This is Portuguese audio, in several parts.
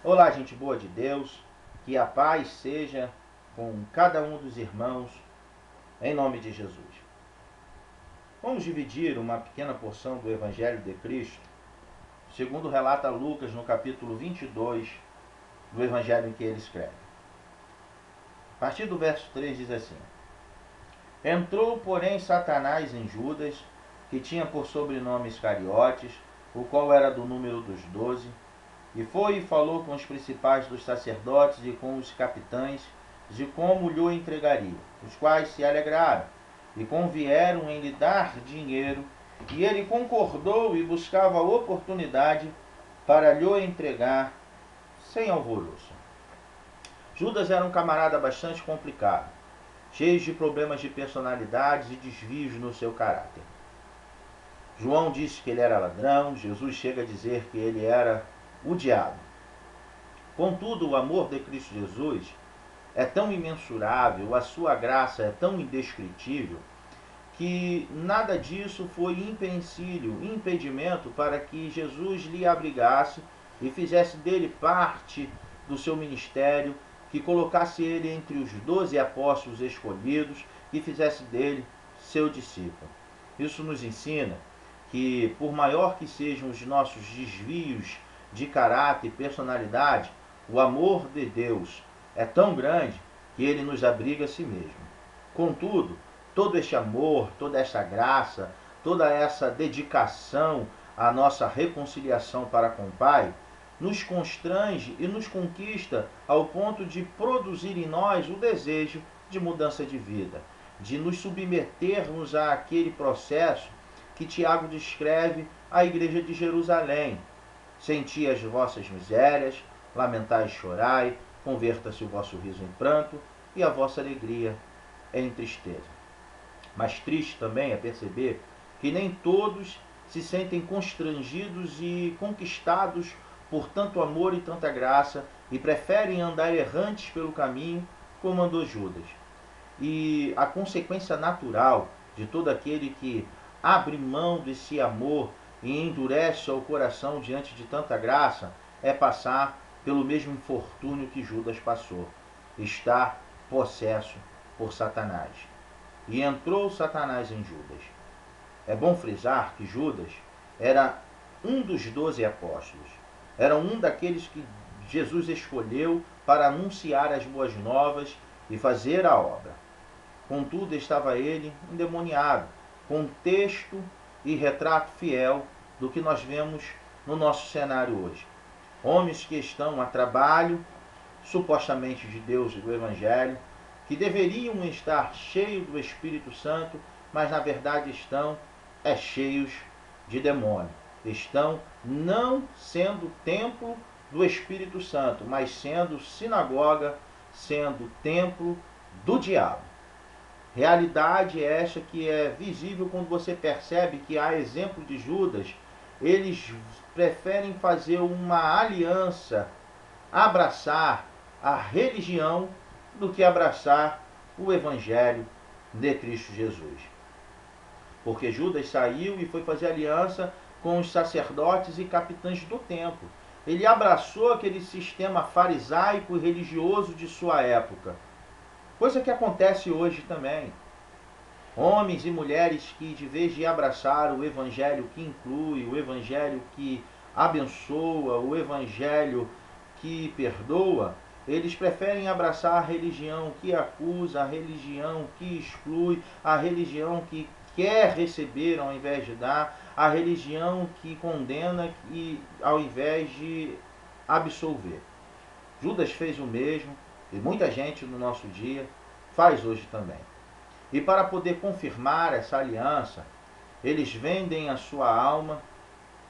Olá, gente boa de Deus, que a paz seja com cada um dos irmãos, em nome de Jesus. Vamos dividir uma pequena porção do Evangelho de Cristo, segundo relata Lucas no capítulo 22 do Evangelho em que ele escreve. A partir do verso 3 diz assim: Entrou, porém, Satanás em Judas, que tinha por sobrenome Iscariotes, o qual era do número dos 12, e foi e falou com os principais dos sacerdotes e com os capitães de como lhe entregaria, os quais se alegraram e convieram em lhe dar dinheiro, e ele concordou e buscava oportunidade para lhe entregar sem alvoroço. Judas era um camarada bastante complicado, cheio de problemas de personalidades e desvios no seu caráter. João disse que ele era ladrão, Jesus chega a dizer que ele era o diabo. Contudo, o amor de Cristo Jesus é tão imensurável, a sua graça é tão indescritível, que nada disso foi empecilho, impedimento para que Jesus lhe abrigasse e fizesse dele parte do seu ministério, que colocasse ele entre os 12 apóstolos escolhidos, que fizesse dele seu discípulo. Isso nos ensina que, por maior que sejam os nossos desvios de caráter e personalidade, o amor de Deus é tão grande que ele nos abriga a si mesmo. Contudo, todo este amor, toda esta graça, toda essa dedicação à nossa reconciliação para com o Pai, nos constrange e nos conquista ao ponto de produzir em nós o desejo de mudança de vida, de nos submetermos àquele processo que Tiago descreve à igreja de Jerusalém. Senti as vossas misérias, lamentai e chorai, converta-se o vosso riso em pranto e a vossa alegria em tristeza. Mas triste também é perceber que nem todos se sentem constrangidos e conquistados por tanto amor e tanta graça e preferem andar errantes pelo caminho como andou Judas. E a consequência natural de todo aquele que abre mão desse amor e endurece o coração diante de tanta graça é passar pelo mesmo infortúnio que Judas passou, estar possesso por Satanás. E entrou Satanás em Judas. É bom frisar que Judas era um dos 12 apóstolos, era um daqueles que Jesus escolheu para anunciar as boas novas e fazer a obra. Contudo, estava ele endemoniado, contexto e retrato fiel do que nós vemos no nosso cenário hoje. Homens que estão a trabalho, supostamente de Deus e do Evangelho, que deveriam estar cheios do Espírito Santo, mas na verdade estão cheios de demônio. Estão não sendo templo do Espírito Santo, mas sendo sinagoga, sendo templo do diabo. Realidade é esta que é visível quando você percebe que, a exemplo de Judas, eles preferem fazer uma aliança, abraçar a religião, do que abraçar o Evangelho de Cristo Jesus. Porque Judas saiu e foi fazer aliança com os sacerdotes e capitães do templo. Ele abraçou aquele sistema farisaico e religioso de sua época. Coisa que acontece hoje também. Homens e mulheres que, de vez de abraçar o Evangelho que inclui, o Evangelho que abençoa, o Evangelho que perdoa, eles preferem abraçar a religião que acusa, a religião que exclui, a religião que quer receber ao invés de dar, a religião que condena e ao invés de absolver. Judas fez o mesmo e muita gente no nosso dia faz hoje também. E para poder confirmar essa aliança, eles vendem a sua alma,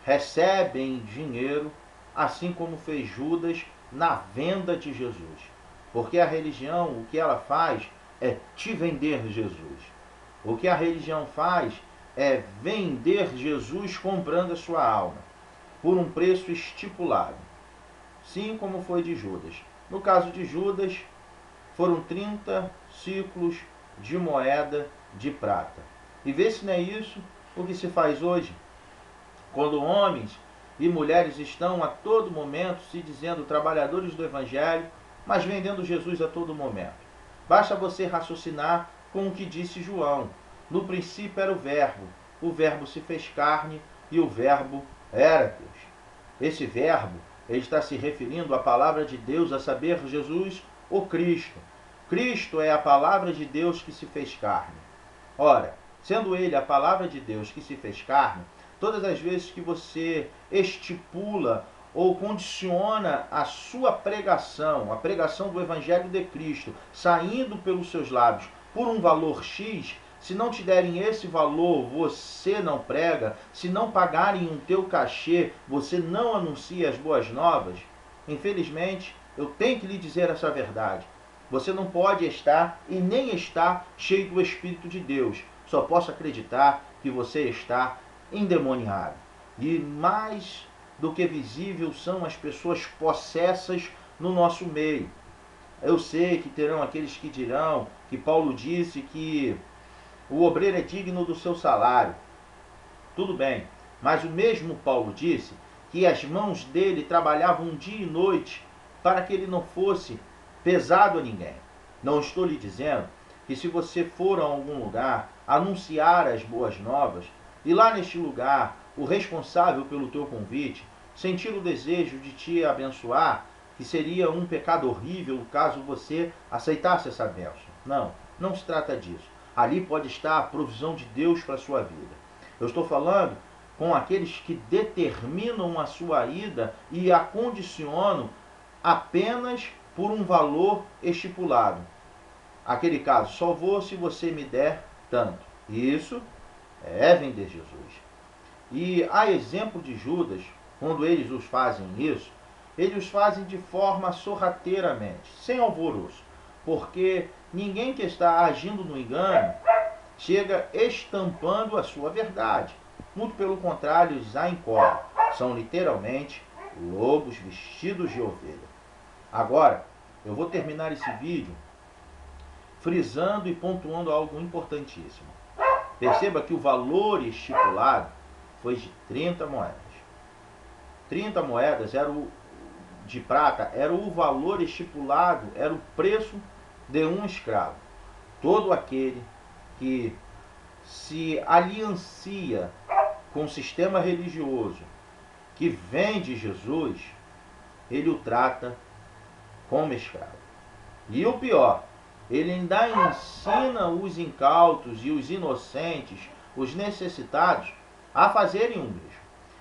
recebem dinheiro, assim como fez Judas na venda de Jesus. Porque a religião, o que ela faz é te vender Jesus. O que a religião faz é vender Jesus comprando a sua alma, por um preço estipulado. Sim, como foi de Judas. No caso de Judas, foram 30 ciclos de moeda de prata. E vê se não é isso o que se faz hoje, quando homens e mulheres estão a todo momento se dizendo trabalhadores do Evangelho, mas vendendo Jesus a todo momento. Basta você raciocinar com o que disse João. No princípio era o Verbo se fez carne e o Verbo era Deus. Esse Verbo, ele está se referindo à palavra de Deus, a saber, Jesus, o Cristo. Cristo é a palavra de Deus que se fez carne. Ora, sendo ele a palavra de Deus que se fez carne, todas as vezes que você estipula ou condiciona a sua pregação, a pregação do Evangelho de Cristo, saindo pelos seus lábios por um valor X, se não te derem esse valor, você não prega. Se não pagarem um teu cachê, você não anuncia as boas novas. Infelizmente, eu tenho que lhe dizer essa verdade. Você não pode estar e nem está cheio do Espírito de Deus. Só posso acreditar que você está endemoniado. E mais do que visível são as pessoas possessas no nosso meio. Eu sei que terão aqueles que dirão que Paulo disse que o obreiro é digno do seu salário. Tudo bem, mas o mesmo Paulo disse que as mãos dele trabalhavam dia e noite para que ele não fosse pesado a ninguém. Não estou lhe dizendo que se você for a algum lugar anunciar as boas novas, e lá neste lugar o responsável pelo teu convite sentir o desejo de te abençoar, que seria um pecado horrível caso você aceitasse essa bênção. Não, não se trata disso. Ali pode estar a provisão de Deus para a sua vida. Eu estou falando com aqueles que determinam a sua ida e a condicionam apenas por um valor estipulado. Aquele caso, só vou se você me der tanto. Isso é vender Jesus. E a exemplo de Judas, quando eles os fazem isso, eles os fazem de forma sorrateiramente, sem alvoroço, porque ninguém que está agindo no engano chega estampando a sua verdade. Muito pelo contrário, eles a encobrem. São literalmente lobos vestidos de ovelha. Agora, eu vou terminar esse vídeo frisando e pontuando algo importantíssimo. Perceba que o valor estipulado foi de 30 moedas. 30 moedas de prata era o valor estipulado, era o preço de um escravo. Todo aquele que se aliancia com o sistema religioso que vende Jesus, ele o trata como escravo. E o pior, ele ainda ensina os incautos e os inocentes, os necessitados, a fazerem o mesmo.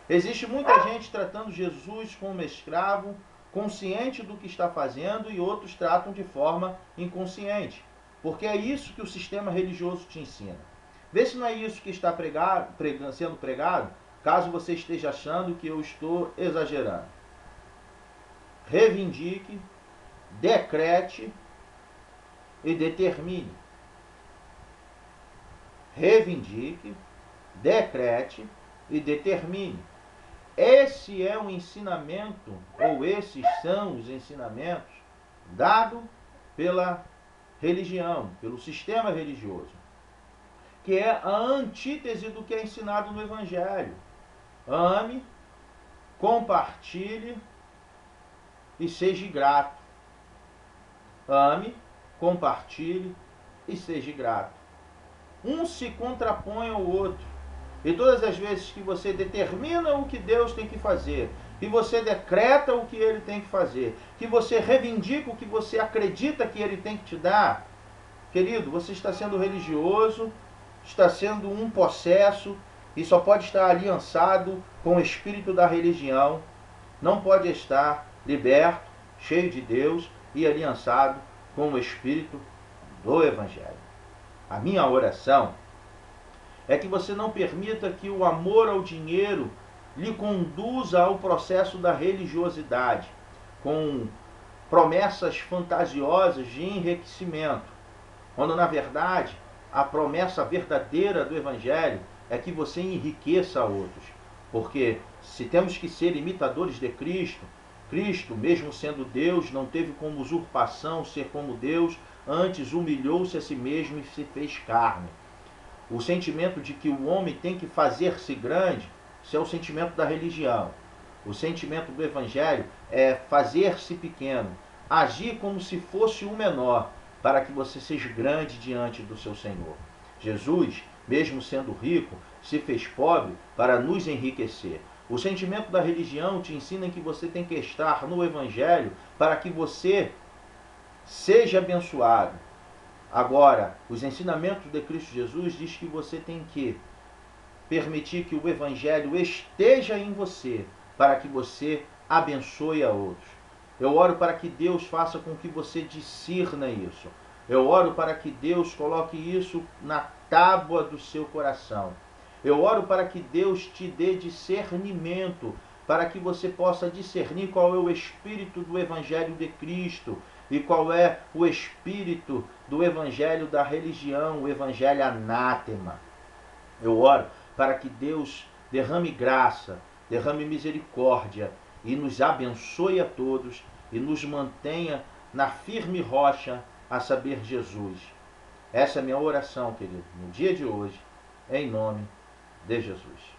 Existe muita gente tratando Jesus como escravo, consciente do que está fazendo, e outros tratam de forma inconsciente. Porque é isso que o sistema religioso te ensina. Vê se não é isso que está sendo pregado, caso você esteja achando que eu estou exagerando. Reivindique, decrete e determine. Reivindique, decrete e determine. Esse é o ensinamento, ou esses são os ensinamentos dados pela religião, pelo sistema religioso, que é a antítese do que é ensinado no Evangelho. Ame, compartilhe e seja grato. Ame, compartilhe e seja grato. Um se contrapõe ao outro. E todas as vezes que você determina o que Deus tem que fazer, que você decreta o que Ele tem que fazer, que você reivindica o que você acredita que Ele tem que te dar, querido, você está sendo religioso, está sendo um possesso, e só pode estar aliançado com o espírito da religião, não pode estar liberto, cheio de Deus e aliançado com o espírito do Evangelho. A minha oração é que você não permita que o amor ao dinheiro lhe conduza ao processo da religiosidade, com promessas fantasiosas de enriquecimento, quando na verdade a promessa verdadeira do Evangelho é que você enriqueça outros. Porque se temos que ser imitadores de Cristo, Cristo, mesmo sendo Deus, não teve como usurpação ser como Deus, antes humilhou-se a si mesmo e se fez carne. O sentimento de que o homem tem que fazer-se grande, isso é o sentimento da religião. O sentimento do Evangelho é fazer-se pequeno, agir como se fosse o menor, para que você seja grande diante do seu Senhor. Jesus, mesmo sendo rico, se fez pobre para nos enriquecer. O sentimento da religião te ensina que você tem que estar no Evangelho para que você seja abençoado. Agora, os ensinamentos de Cristo Jesus diz que você tem que permitir que o Evangelho esteja em você para que você abençoe a outros. Eu oro para que Deus faça com que você discirna isso. Eu oro para que Deus coloque isso na tábua do seu coração. Eu oro para que Deus te dê discernimento, para que você possa discernir qual é o espírito do Evangelho de Cristo e qual é o espírito do Evangelho da religião, o Evangelho anátema. Eu oro para que Deus derrame graça, derrame misericórdia e nos abençoe a todos e nos mantenha na firme rocha, a saber, Jesus. Essa é a minha oração, querido, no dia de hoje, em nome de Jesus.